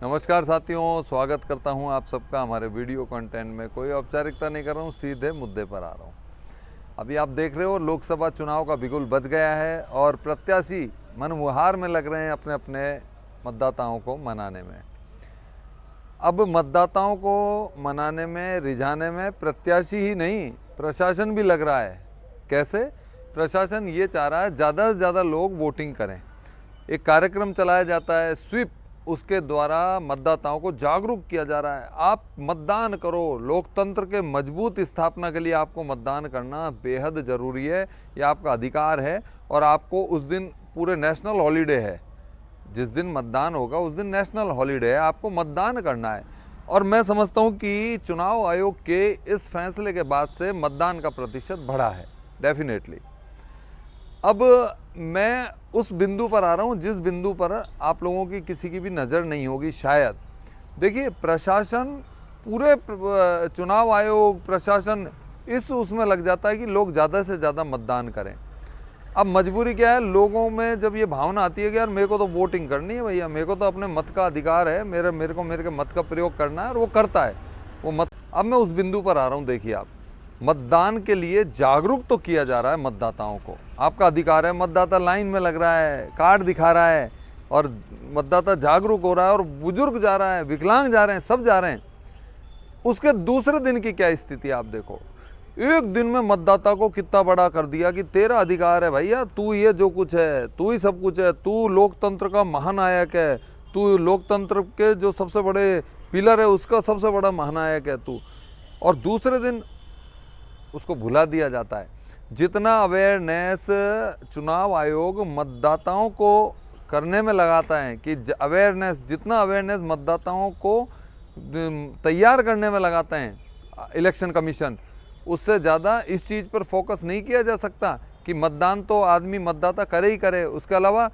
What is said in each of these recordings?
नमस्कार साथियों, स्वागत करता हूं आप सबका हमारे वीडियो कंटेंट में। कोई औपचारिकता नहीं कर रहा हूं, सीधे मुद्दे पर आ रहा हूं। अभी आप देख रहे हो लोकसभा चुनाव का बिगुल बज गया है और प्रत्याशी मनमुहार में लग रहे हैं अपने अपने मतदाताओं को मनाने में। अब मतदाताओं को मनाने में, रिझाने में प्रत्याशी ही नहीं, प्रशासन भी लग रहा है। कैसे? प्रशासन ये चाह रहा है ज़्यादा से ज़्यादा लोग वोटिंग करें। एक कार्यक्रम चलाया जाता है स्वीप, उसके द्वारा मतदाताओं को जागरूक किया जा रहा है। आप मतदान करो, लोकतंत्र के मजबूत स्थापना के लिए आपको मतदान करना बेहद ज़रूरी है। यह आपका अधिकार है और आपको उस दिन पूरे नेशनल हॉलीडे है। जिस दिन मतदान होगा उस दिन नेशनल हॉलीडे है, आपको मतदान करना है। और मैं समझता हूँ कि चुनाव आयोग के इस फैसले के बाद से मतदान का प्रतिशत बढ़ा है, डेफिनेटली। अब मैं उस बिंदु पर आ रहा हूँ जिस बिंदु पर आप लोगों की किसी की भी नज़र नहीं होगी शायद। देखिए, प्रशासन, पूरे चुनाव आयोग, प्रशासन उसमें लग जाता है कि लोग ज़्यादा से ज़्यादा मतदान करें। अब मजबूरी क्या है, लोगों में जब ये भावना आती है कि यार मेरे को तो वोटिंग करनी है भैया, मेरे को तो अपने मत का अधिकार है, मेरे को मत का प्रयोग करना है, और वो करता है वो मत। अब मैं उस बिंदु पर आ रहा हूँ। देखिए, आप मतदान के लिए जागरूक तो किया जा रहा है मतदाताओं को। आपका अधिकार है, मतदाता लाइन में लग रहा है, कार्ड दिखा रहा है और मतदाता जागरूक हो रहा है, और बुजुर्ग जा रहा है, विकलांग जा रहे हैं, सब जा रहे हैं। उसके दूसरे दिन की क्या स्थिति आप देखो। एक दिन में मतदाता को कितना बड़ा कर दिया कि तेरा अधिकार है भैया, तू ये जो कुछ है, तू ही सब कुछ है, तू लोकतंत्र का महानायक है, तू लोकतंत्र के जो सबसे बड़े पिलर है उसका सबसे बड़ा महानायक है तू। और दूसरे दिन उसको भुला दिया जाता है। जितना अवेयरनेस चुनाव आयोग मतदाताओं को करने में लगाता है कि जितना अवेयरनेस मतदाताओं को तैयार करने में लगाते हैं इलेक्शन कमीशन, उससे ज़्यादा इस चीज़ पर फोकस नहीं किया जा सकता कि मतदान तो आदमी मतदाता करे ही करे। उसके अलावा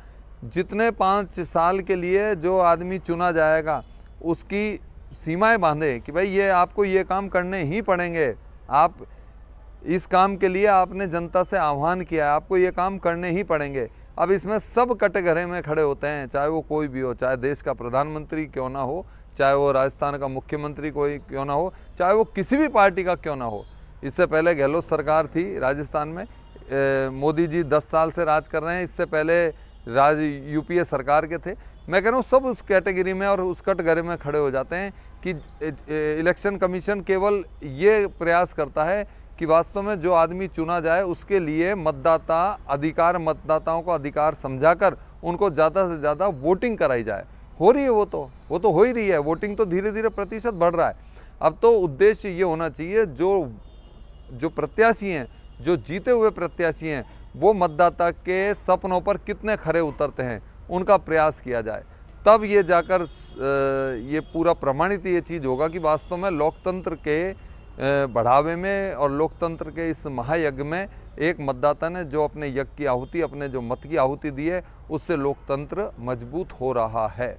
जितने 5 साल के लिए जो आदमी चुना जाएगा उसकी सीमाएं बांधे कि भाई ये आपको ये काम करने ही पड़ेंगे, आप इस काम के लिए आपने जनता से आह्वान किया है, आपको ये काम करने ही पड़ेंगे। अब इसमें सब कटघरे में खड़े होते हैं, चाहे वो कोई भी हो, चाहे देश का प्रधानमंत्री क्यों ना हो, चाहे वो राजस्थान का मुख्यमंत्री कोई क्यों ना हो, चाहे वो किसी भी पार्टी का क्यों ना हो। इससे पहले गहलोत सरकार थी राजस्थान में, मोदी जी 10 साल से राज कर रहे हैं, इससे पहले यूपीए सरकार के थे। मैं कह रहा हूँ सब उस कैटेगरी में और उस कटघरे में खड़े हो जाते हैं कि इलेक्शन कमीशन केवल ये प्रयास करता है कि वास्तव में जो आदमी चुना जाए उसके लिए मतदाताओं को अधिकार समझाकर उनको ज़्यादा से ज़्यादा वोटिंग कराई जाए। हो रही है वो तो हो ही रही है, वोटिंग तो धीरे धीरे प्रतिशत बढ़ रहा है। अब तो उद्देश्य ये होना चाहिए, जो प्रत्याशी हैं, जो जीते हुए प्रत्याशी हैं, वो मतदाता के सपनों पर कितने खरे उतरते हैं उनका प्रयास किया जाए। तब ये जाकर ये पूरा प्रमाणित ये चीज़ होगा कि वास्तव में लोकतंत्र के बढ़ावे में और लोकतंत्र के इस महायज्ञ में एक मतदाता ने जो अपने यज्ञ की आहुति, अपने जो मत की आहुति दी है, उससे लोकतंत्र मजबूत हो रहा है।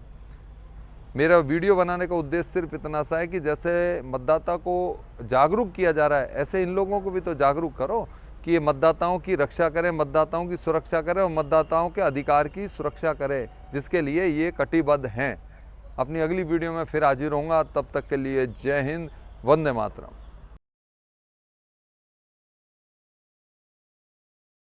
मेरा वीडियो बनाने का उद्देश्य सिर्फ इतना सा है कि जैसे मतदाता को जागरूक किया जा रहा है, ऐसे इन लोगों को भी तो जागरूक करो कि ये मतदाताओं की रक्षा करें, मतदाताओं की सुरक्षा करें और मतदाताओं के अधिकार की सुरक्षा करें, जिसके लिए ये कटिबद्ध हैं। अपनी अगली वीडियो में फिर हाजिर होऊंगा, तब तक के लिए जय हिंद, वंदे मातरम।